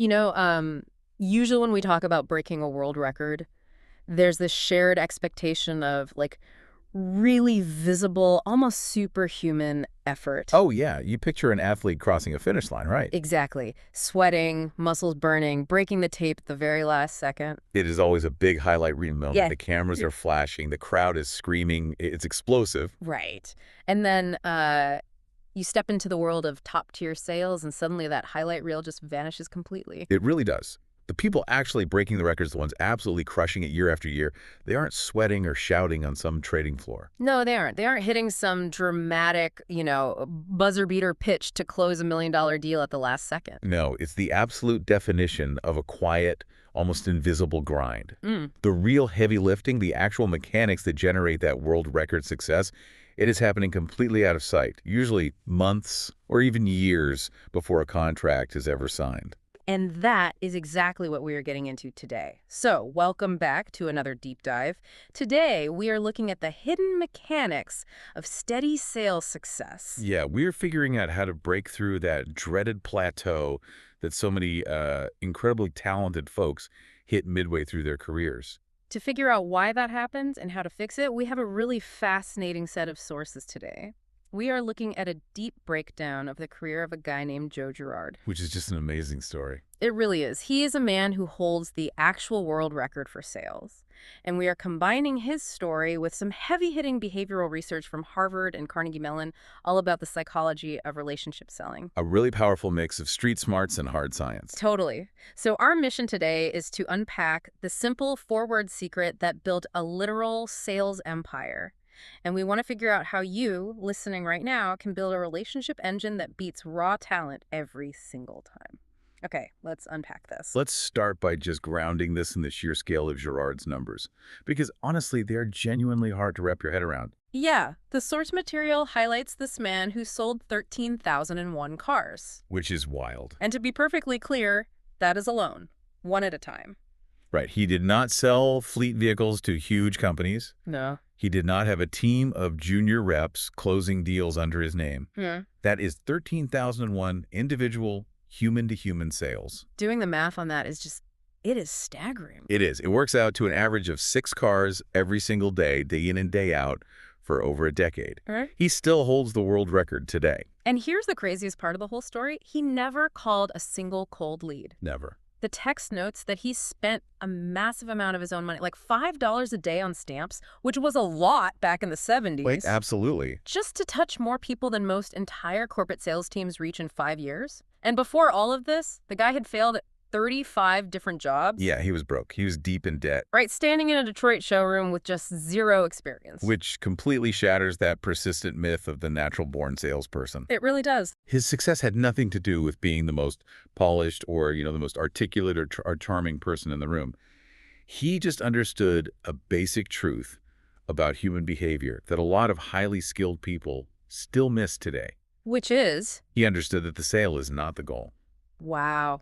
You know, usually when we talk about breaking a world record, there's this shared expectation of like really visible, almost superhuman effort. Oh, yeah. You picture an athlete crossing a finish line, right? Exactly. Sweating, muscles burning, breaking the tape at the very last second. It is always a big highlight reel moment. Yeah. The cameras are flashing. The crowd is screaming. It's explosive. Right. And then you step into the world of top-tier sales, and suddenly that highlight reel just vanishes completely. It really does. The people actually breaking the records, the ones absolutely crushing it year after year, they aren't sweating or shouting on some trading floor. No, they aren't. They aren't hitting some dramatic, buzzer-beater pitch to close a $1 million deal at the last second. No, it's the absolute definition of a quiet, almost invisible grind. Mm. The real heavy lifting, the actual mechanics that generate that world record success, it is happening completely out of sight, usually months or even years before a contract is ever signed. And that is exactly what we are getting into today. So, welcome back to another deep dive. Today, we are looking at the hidden mechanics of steady sales success. Yeah, we're figuring out how to break through that dreaded plateau that so many incredibly talented folks hit midway through their careers. To figure out why that happens and how to fix it, we have a really fascinating set of sources today. We are looking at a deep breakdown of the career of a guy named Joe Girard. Which is just an amazing story. It really is. He is a man who holds the actual world record for sales. And we are combining his story with some heavy-hitting behavioral research from Harvard and Carnegie Mellon, all about the psychology of relationship selling. A really powerful mix of street smarts and hard science. Totally. So our mission today is to unpack the simple four-word secret that built a literal sales empire. And we want to figure out how you, listening right now, can build a relationship engine that beats raw talent every single time. Okay, let's unpack this. Let's start by just grounding this in the sheer scale of Girard's numbers, because honestly, they are genuinely hard to wrap your head around. Yeah, the source material highlights this man who sold 13,001 cars. Which is wild. And to be perfectly clear, that is alone, one at a time. Right, he did not sell fleet vehicles to huge companies. No. He did not have a team of junior reps closing deals under his name. Hmm. That is 13,001 individual human-to-human sales. Doing the math on that is it is staggering. It is. It works out to an average of 6 cars every single day in and day out, for over a decade. Right. He still holds the world record today. And here's the craziest part of the whole story. He never called a single cold lead. Never. The text notes that he spent a massive amount of his own money, like $5 a day on stamps, which was a lot back in the 70s. Wait, absolutely. Just to touch more people than most entire corporate sales teams reach in 5 years. And before all of this, the guy had failed at 35 different jobs. Yeah, he was broke. He was deep in debt. Right, standing in a Detroit showroom with just zero experience. Which completely shatters that persistent myth of the natural-born salesperson. It really does. His success had nothing to do with being the most polished or, the most articulate or charming person in the room. He just understood a basic truth about human behavior that a lot of highly skilled people still miss today. Which is? He understood that the sale is not the goal. Wow.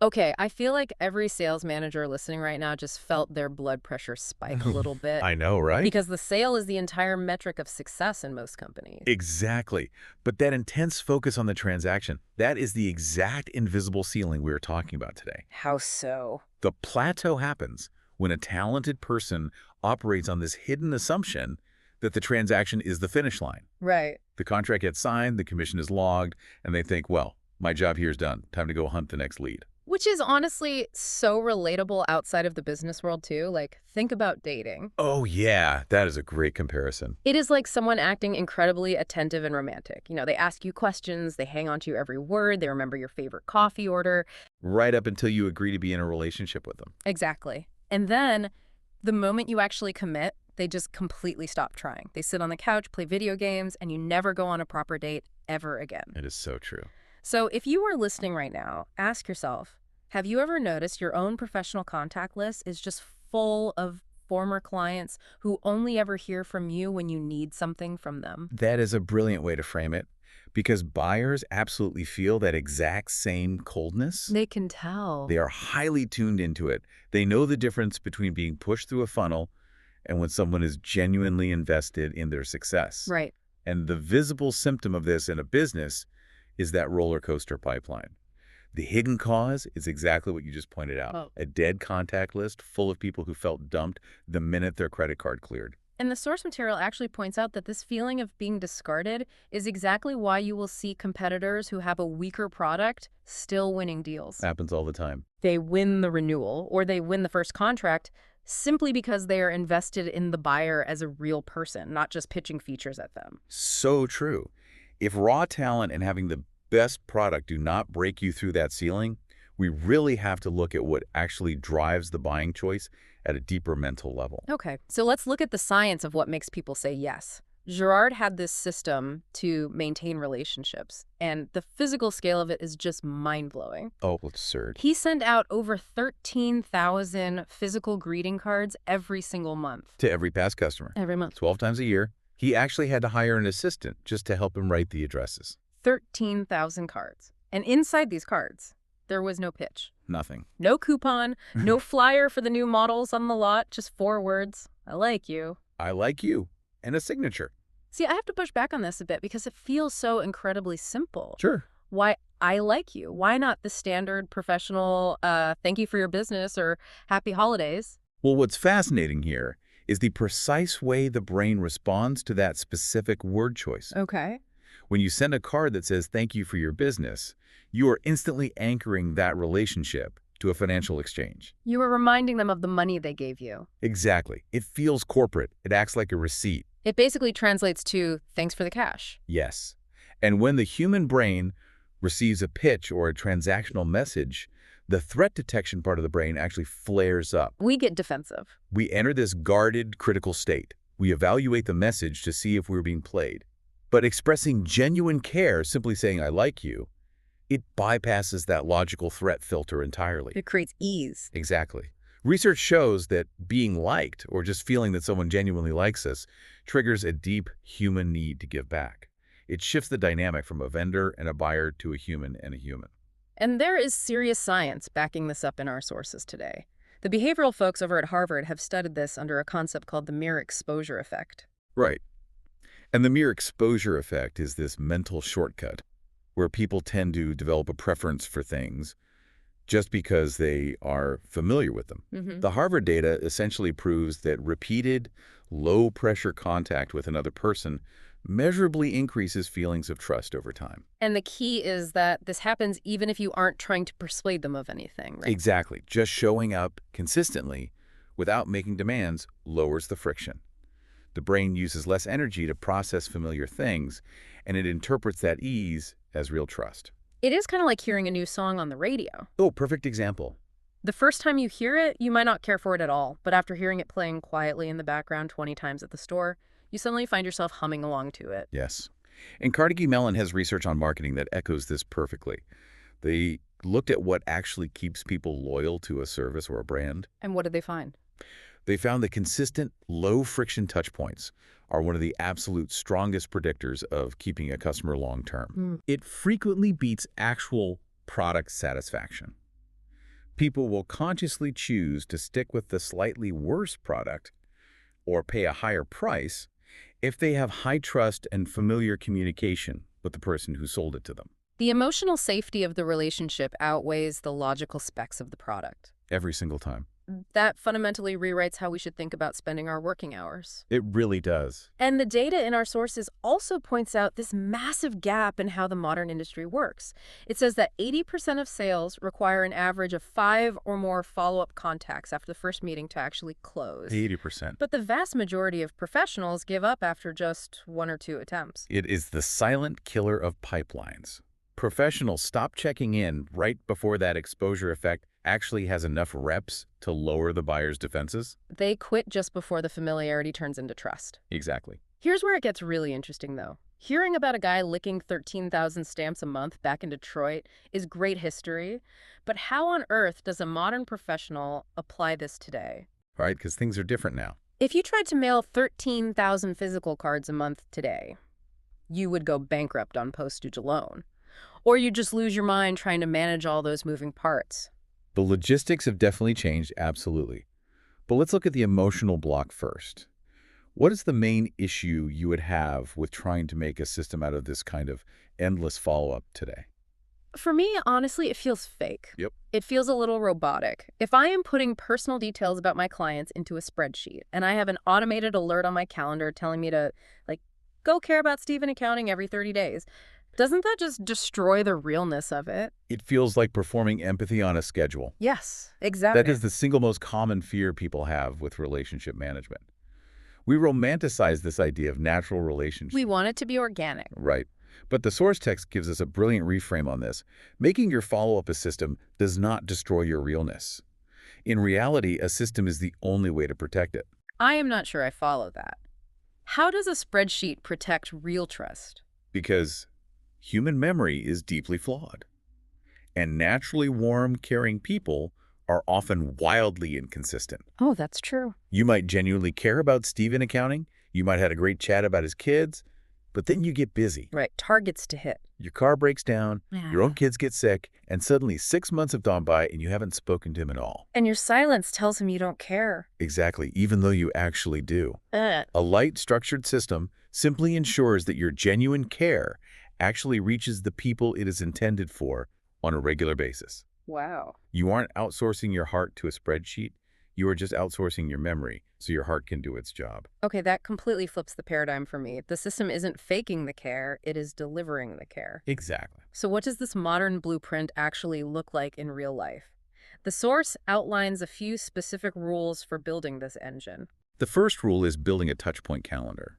Okay, I feel like every sales manager listening right now just felt their blood pressure spike a little bit. I know, right? Because the sale is the entire metric of success in most companies. Exactly. But that intense focus on the transaction, that is the exact invisible ceiling we were talking about today. How so? The plateau happens when a talented person operates on this hidden assumption that the transaction is the finish line. Right. The contract gets signed, the commission is logged, and they think, well, my job here is done. Time to go hunt the next lead. Which is honestly so relatable outside of the business world, too. Like, think about dating. Oh, yeah. That is a great comparison. It is like someone acting incredibly attentive and romantic. They ask you questions, they hang on to your every word, they remember your favorite coffee order. Right up until you agree to be in a relationship with them. Exactly. And then, the moment you actually commit, they just completely stop trying. They sit on the couch, play video games, and you never go on a proper date ever again. It is so true. So if you are listening right now, ask yourself, have you ever noticed your own professional contact list is just full of former clients who only ever hear from you when you need something from them? That is a brilliant way to frame it, because buyers absolutely feel that exact same coldness. They can tell. They are highly tuned into it. They know the difference between being pushed through a funnel and when someone is genuinely invested in their success. Right. And the visible symptom of this in a business is that roller coaster pipeline. The hidden cause is exactly what you just pointed out. Oh. A dead contact list full of people who felt dumped the minute their credit card cleared. And the source material actually points out that this feeling of being discarded is exactly why you will see competitors who have a weaker product still winning deals. Happens all the time. They win the renewal or they win the first contract simply because they are invested in the buyer as a real person, not just pitching features at them. So true. If raw talent and having the best product do not break you through that ceiling, we really have to look at what actually drives the buying choice at a deeper mental level. Okay, so let's look at the science of what makes people say yes. Girard had this system to maintain relationships, and the physical scale of it is just mind-blowing. Oh, absurd. He sent out over 13,000 physical greeting cards every single month. To every past customer. Every month. 12 times a year. He actually had to hire an assistant just to help him write the addresses. 13,000 cards. And inside these cards, there was no pitch. Nothing. No coupon, no flyer for the new models on the lot, just 4 words. I like you. I like you. And a signature. See, I have to push back on this a bit because it feels so incredibly simple. Sure. Why I like you? Why not the standard professional, thank you for your business or happy holidays? Well, what's fascinating here is the precise way the brain responds to that specific word choice. Okay. When you send a card that says thank you for your business, you are instantly anchoring that relationship to a financial exchange. You were reminding them of the money they gave you. Exactly. It feels corporate. It acts like a receipt. It basically translates to thanks for the cash. Yes. And when the human brain receives a pitch or a transactional message, the threat detection part of the brain actually flares up. We get defensive. We enter this guarded, critical state. We evaluate the message to see if we're being played. But expressing genuine care, simply saying, I like you, it bypasses that logical threat filter entirely. It creates ease. Exactly. Research shows that being liked, or just feeling that someone genuinely likes us, triggers a deep human need to give back. It shifts the dynamic from a vendor and a buyer to a human and a human. And there is serious science backing this up in our sources today. The behavioral folks over at Harvard have studied this under a concept called the mere exposure effect. Right. And the mere exposure effect is this mental shortcut where people tend to develop a preference for things just because they are familiar with them. The Harvard data essentially proves that repeated, low-pressure contact with another person measurably increases feelings of trust over time. And the key is that this happens even if you aren't trying to persuade them of anything, right? Exactly. Just showing up consistently without making demands lowers the friction. The brain uses less energy to process familiar things, and it interprets that ease as real trust. It is kind of like hearing a new song on the radio. Oh, perfect example. The first time you hear it, you might not care for it at all, but after hearing it playing quietly in the background 20 times at the store, you suddenly find yourself humming along to it. Yes. And Carnegie Mellon has research on marketing that echoes this perfectly. They looked at what actually keeps people loyal to a service or a brand. And what did they find? They found that consistent, low-friction touchpoints are one of the absolute strongest predictors of keeping a customer long-term. It frequently beats actual product satisfaction. People will consciously choose to stick with the slightly worse product or pay a higher price if they have high trust and familiar communication with the person who sold it to them. The emotional safety of the relationship outweighs the logical specs of the product. Every single time. That fundamentally rewrites how we should think about spending our working hours. It really does. And the data in our sources also points out this massive gap in how the modern industry works. It says that 80% of sales require an average of 5 or more follow-up contacts after the first meeting to actually close. 80%. But the vast majority of professionals give up after just 1 or 2 attempts. It is the silent killer of pipelines. Professionals stop checking in right before that exposure effect actually has enough reps to lower the buyer's defenses. They quit just before the familiarity turns into trust. Exactly. Here's where it gets really interesting, though. Hearing about a guy licking 13,000 stamps a month back in Detroit is great history, but how on earth does a modern professional apply this today? Right, because things are different now. If you tried to mail 13,000 physical cards a month today, you would go bankrupt on postage alone. Or you'd just lose your mind trying to manage all those moving parts. The logistics have definitely changed, absolutely. But let's look at the emotional block first. What is the main issue you would have with trying to make a system out of this kind of endless follow-up today? For me, honestly, it feels fake. Yep. It feels a little robotic. If I am putting personal details about my clients into a spreadsheet and I have an automated alert on my calendar telling me to, like, go care about Steve in accounting every 30 days, doesn't that just destroy the realness of it? It feels like performing empathy on a schedule. Yes, That exactly. is the single most common fear people have with relationship management. We romanticize this idea of natural relationships. We want it to be organic. Right. But the source text gives us a brilliant reframe on this. Making your follow-up a system does not destroy your realness. In reality, a system is the only way to protect it. I am not sure I follow that. How does a spreadsheet protect real trust? Because human memory is deeply flawed. And naturally warm, caring people are often wildly inconsistent. Oh, that's true. You might genuinely care about Steve in accounting. You might have had a great chat about his kids. But then you get busy. Right, targets to hit. Your car breaks down, Yeah. your own kids get sick, and suddenly 6 months have gone by and you haven't spoken to him at all. And your silence tells him you don't care. Exactly, even though you actually do. Ugh. A light, structured system simply ensures that your genuine care actually reaches the people it is intended for on a regular basis. Wow. You aren't outsourcing your heart to a spreadsheet. You are just outsourcing your memory so your heart can do its job. Okay, that completely flips the paradigm for me. The system isn't faking the care, it is delivering the care. Exactly. So what does this modern blueprint actually look like in real life? The source outlines a few specific rules for building this engine. The first rule is building a touchpoint calendar.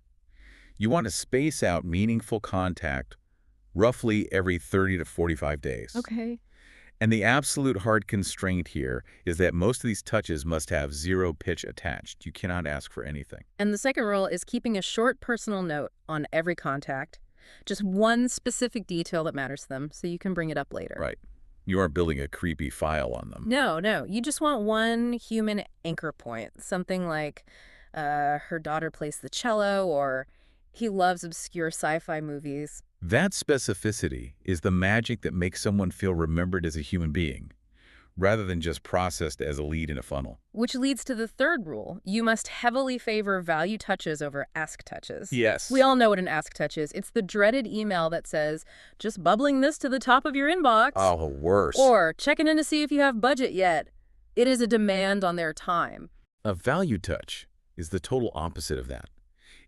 You want to space out meaningful contact roughly every 30 to 45 days. Okay. And the absolute hard constraint here is that most of these touches must have zero pitch attached. You cannot ask for anything. And the second rule is keeping a short personal note on every contact. Just one specific detail that matters to them so you can bring it up later. Right. You aren't building a creepy file on them. No. You just want one human anchor point. Something like her daughter plays the cello or he loves obscure sci-fi movies. That specificity is the magic that makes someone feel remembered as a human being, rather than just processed as a lead in a funnel. Which leads to the third rule. You must heavily favor value touches over ask touches. Yes. We all know what an ask touch is. It's the dreaded email that says, just bubbling this to the top of your inbox. Oh, worse. Or checking in to see if you have budget yet. It is a demand on their time. A value touch is the total opposite of that.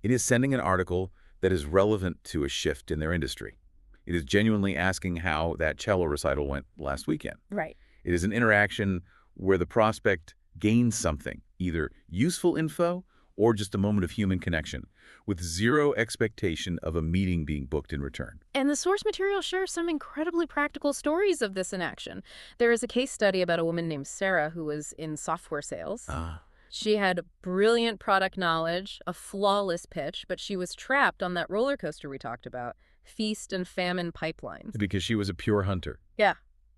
It is sending an article that is relevant to a shift in their industry. It is genuinely asking how that cello recital went last weekend. Right. It is an interaction where the prospect gains something, either useful info or just a moment of human connection, with zero expectation of a meeting being booked in return. And the source material shares some incredibly practical stories of this in action. There is a case study about a woman named Sarah who was in software sales. She had brilliant product knowledge, a flawless pitch, but she was trapped on that roller coaster we talked about, feast and famine pipelines. Because she was a pure hunter. Yeah.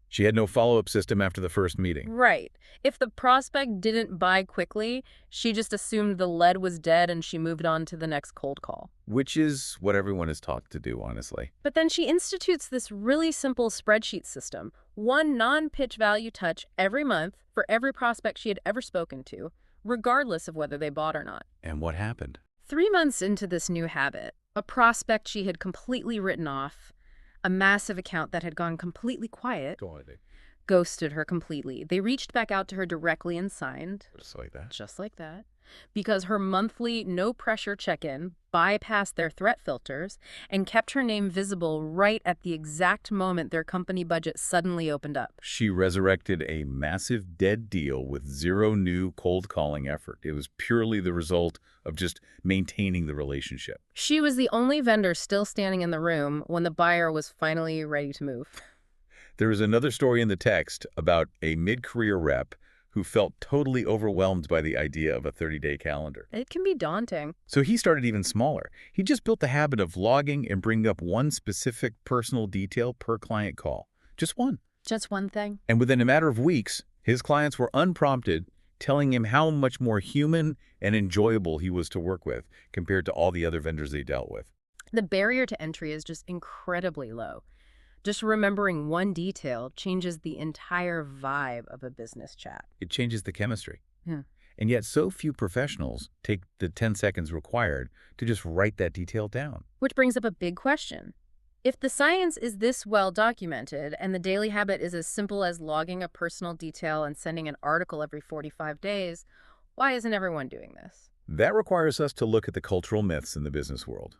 She had no follow-up system after the first meeting. Right. If the prospect didn't buy quickly, she just assumed the lead was dead and she moved on to the next cold call. Which is what everyone is taught to do, honestly. But then she institutes this really simple spreadsheet system, one non-pitch value touch every month for every prospect she had ever spoken to, regardless of whether they bought or not. And what happened? 3 months into this new habit, a prospect she had completely written off, a massive account that had gone completely quiet, ghosted her completely. They reached back out to her directly and signed, just like that, because her monthly no-pressure check-in bypassed their threat filters and kept her name visible right at the exact moment their company budget suddenly opened up. She resurrected a massive dead deal with zero new cold calling effort. It was purely the result of just maintaining the relationship. She was the only vendor still standing in the room when the buyer was finally ready to move. There is another story in the text about a mid-career rep who felt totally overwhelmed by the idea of a 30-day calendar. It can be daunting. So he started even smaller. He just built the habit of logging and bringing up one specific personal detail per client call. Just one. Just one thing. And within a matter of weeks, his clients were unprompted telling him how much more human and enjoyable he was to work with compared to all the other vendors they dealt with. The barrier to entry is just incredibly low. Just remembering one detail changes the entire vibe of a business chat. It changes the chemistry. Yeah. And yet so few professionals take the 10 seconds required to just write that detail down. Which brings up a big question. If the science is this well documented and the daily habit is as simple as logging a personal detail and sending an article every 45 days, why isn't everyone doing this? That requires us to look at the cultural myths in the business world.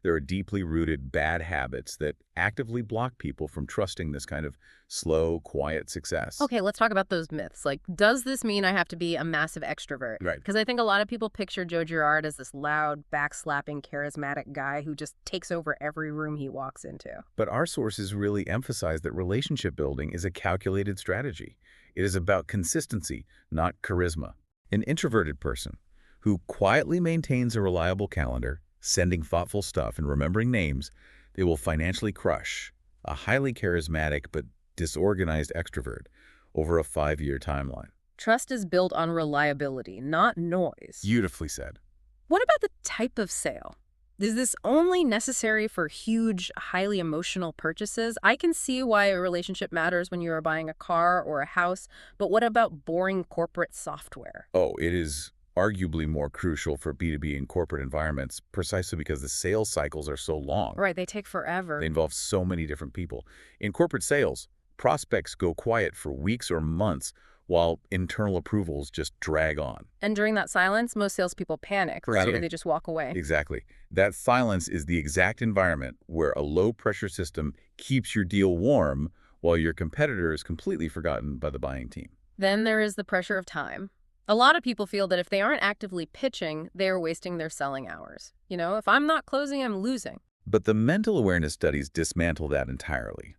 There are deeply rooted bad habits that actively block people from trusting this kind of slow, quiet success. Okay, let's talk about those myths. Like, does this mean I have to be a massive extrovert? Right. Because I think a lot of people picture Joe Girard as this loud, backslapping, charismatic guy who just takes over every room he walks into. But our sources really emphasize that relationship building is a calculated strategy. It is about consistency, not charisma. An introverted person who quietly maintains a reliable calendar, sending thoughtful stuff and remembering names, they will financially crush a highly charismatic but disorganized extrovert over a 5-year timeline. Trust is built on reliability, not noise. Beautifully said. What about the type of sale? Is this only necessary for huge, highly emotional purchases? I can see why a relationship matters when you are buying a car or a house, but what about boring corporate software? Oh, it is arguably more crucial for B2B and corporate environments precisely because the sales cycles are so long. Right, they take forever. They involve so many different people. In corporate sales, prospects go quiet for weeks or months while internal approvals just drag on. And during that silence, most salespeople panic, right? Absolutely. Or they just walk away. Exactly. That silence is the exact environment where a low-pressure system keeps your deal warm while your competitor is completely forgotten by the buying team. Then there is the pressure of time. A lot of people feel that if they aren't actively pitching, they are wasting their selling hours. You know, if I'm not closing, I'm losing. But the mental awareness studies dismantle that entirely.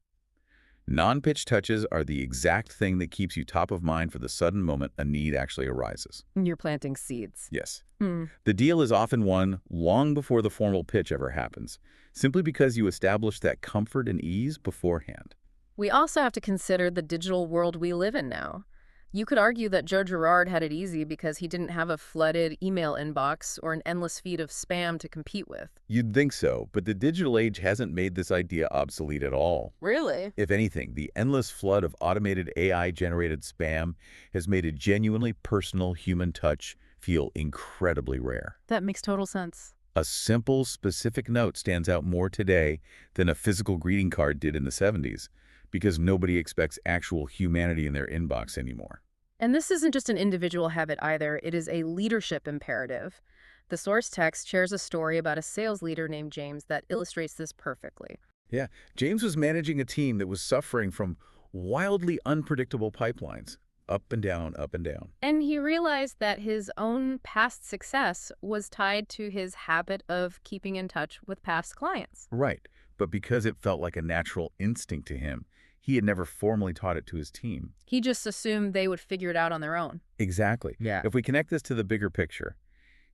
Non-pitch touches are the exact thing that keeps you top of mind for the sudden moment a need actually arises. You're planting seeds. Yes. Hmm. The deal is often won long before the formal pitch ever happens, simply because you establish that comfort and ease beforehand. We also have to consider the digital world we live in now. You could argue that Joe Girard had it easy because he didn't have a flooded email inbox or an endless feed of spam to compete with. You'd think so, but the digital age hasn't made this idea obsolete at all. Really? If anything, the endless flood of automated AI-generated spam has made a genuinely personal human touch feel incredibly rare. That makes total sense. A simple, specific note stands out more today than a physical greeting card did in the 70s, because nobody expects actual humanity in their inbox anymore. And this isn't just an individual habit either, it is a leadership imperative. The source text shares a story about a sales leader named James that illustrates this perfectly. Yeah, James was managing a team that was suffering from wildly unpredictable pipelines, up and down, up and down. And he realized that his own past success was tied to his habit of keeping in touch with past clients. Right, but because it felt like a natural instinct to him, he had never formally taught it to his team. He just assumed they would figure it out on their own. Exactly. Yeah. If we connect this to the bigger picture,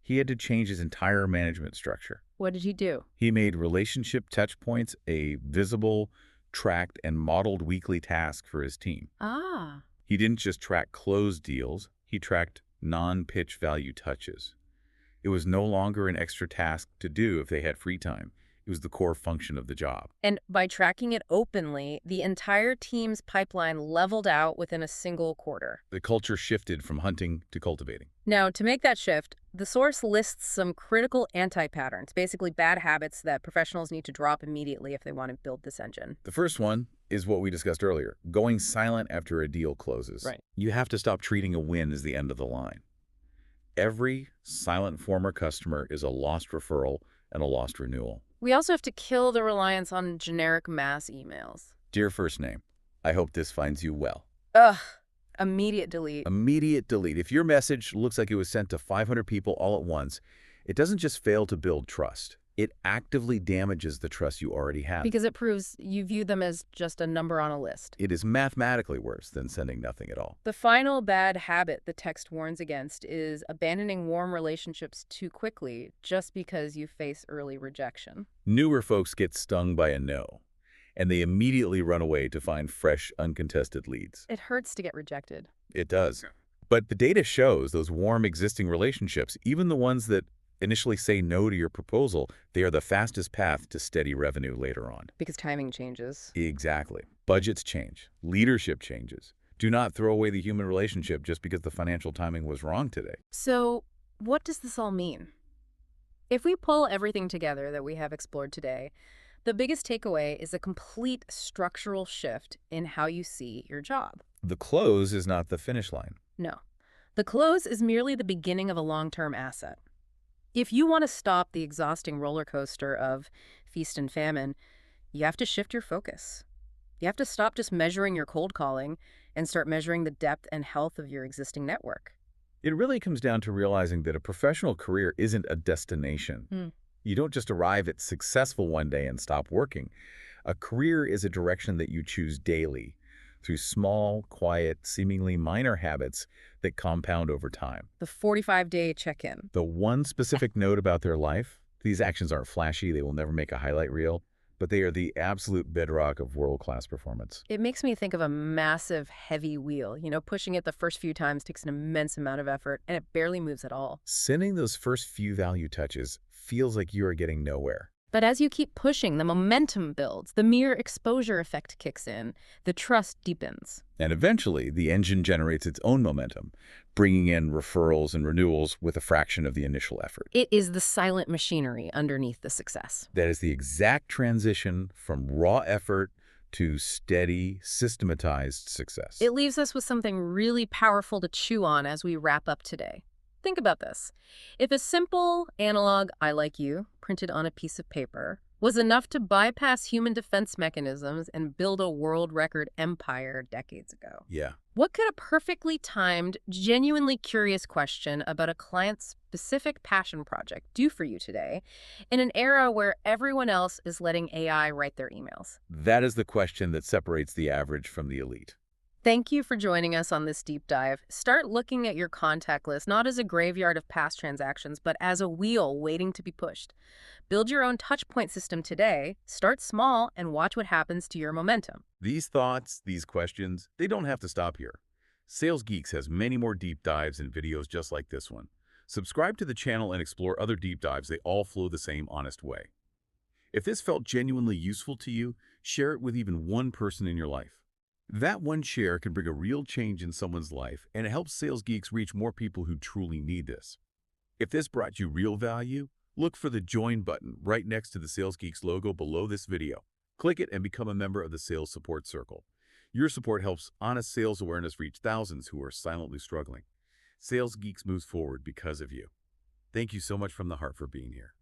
he had to change his entire management structure. What did he do? He made relationship touchpoints a visible, tracked, and modeled weekly task for his team. Ah. He didn't just track closed deals, he tracked non-pitch value touches. It was no longer an extra task to do if they had free time. It was the core function of the job. And by tracking it openly, the entire team's pipeline leveled out within a single quarter. The culture shifted from hunting to cultivating. Now, to make that shift, the source lists some critical anti-patterns, basically bad habits that professionals need to drop immediately if they want to build this engine. The first one is what we discussed earlier, going silent after a deal closes. Right. You have to stop treating a win as the end of the line. Every silent former customer is a lost referral and a lost renewal. We also have to kill the reliance on generic mass emails. Dear first name, I hope this finds you well. Ugh. Immediate delete. Immediate delete. If your message looks like it was sent to 500 people all at once, it doesn't just fail to build trust. It actively damages the trust you already have. Because it proves you view them as just a number on a list. It is mathematically worse than sending nothing at all. The final bad habit the text warns against is abandoning warm relationships too quickly just because you face early rejection. Newer folks get stung by a no, and they immediately run away to find fresh, uncontested leads. It hurts to get rejected. It does. But the data shows those warm existing relationships, even the ones that initially say no to your proposal, they are the fastest path to steady revenue later on. Because timing changes. Exactly. Budgets change. Leadership changes. Do not throw away the human relationship just because the financial timing was wrong today. So, what does this all mean? If we pull everything together that we have explored today, The biggest takeaway is a complete structural shift in how you see your job. The close is not the finish line. No, the close is merely the beginning of a long-term asset. If you want to stop the exhausting roller coaster of feast and famine, you have to shift your focus. You have to stop just measuring your cold calling and start measuring the depth and health of your existing network. It really comes down to realizing that a professional career isn't a destination. Hmm. You don't just arrive at successful one day and stop working. A career is a direction that you choose daily through small, quiet, seemingly minor habits that compound over time. The 45-day check-in. The one specific note about their life, these actions aren't flashy, they will never make a highlight reel, but they are the absolute bedrock of world-class performance. It makes me think of a massive, heavy wheel. Pushing it the first few times takes an immense amount of effort, and it barely moves at all. Sending those first few value touches feels like you are getting nowhere. But as you keep pushing, the momentum builds, the mere exposure effect kicks in, the trust deepens. And eventually, the engine generates its own momentum, bringing in referrals and renewals with a fraction of the initial effort. It is the silent machinery underneath the success. That is the exact transition from raw effort to steady, systematized success. It leaves us with something really powerful to chew on as we wrap up today. Think about this. If a simple analog "I like you" printed on a piece of paper was enough to bypass human defense mechanisms and build a world record empire decades ago, Yeah. what could a perfectly timed, genuinely curious question about a client's specific passion project do for you today in an era where everyone else is letting AI write their emails? That is the question that separates the average from the elite. Thank you for joining us on this deep dive. Start looking at your contact list not as a graveyard of past transactions, but as a wheel waiting to be pushed. Build your own touchpoint system today. Start small and watch what happens to your momentum. These thoughts, these questions, they don't have to stop here. Sales Geeks has many more deep dives and videos just like this one. Subscribe to the channel and explore other deep dives. They all flow the same honest way. If this felt genuinely useful to you, share it with even one person in your life. That one share can bring a real change in someone's life, and it helps Sales Geeks reach more people who truly need this. If this brought you real value, look for the Join button right next to the Sales Geeks logo below this video. Click it and become a member of the Sales Support Circle. Your support helps honest sales awareness reach thousands who are silently struggling. Sales Geeks moves forward because of you. Thank you so much from the heart for being here.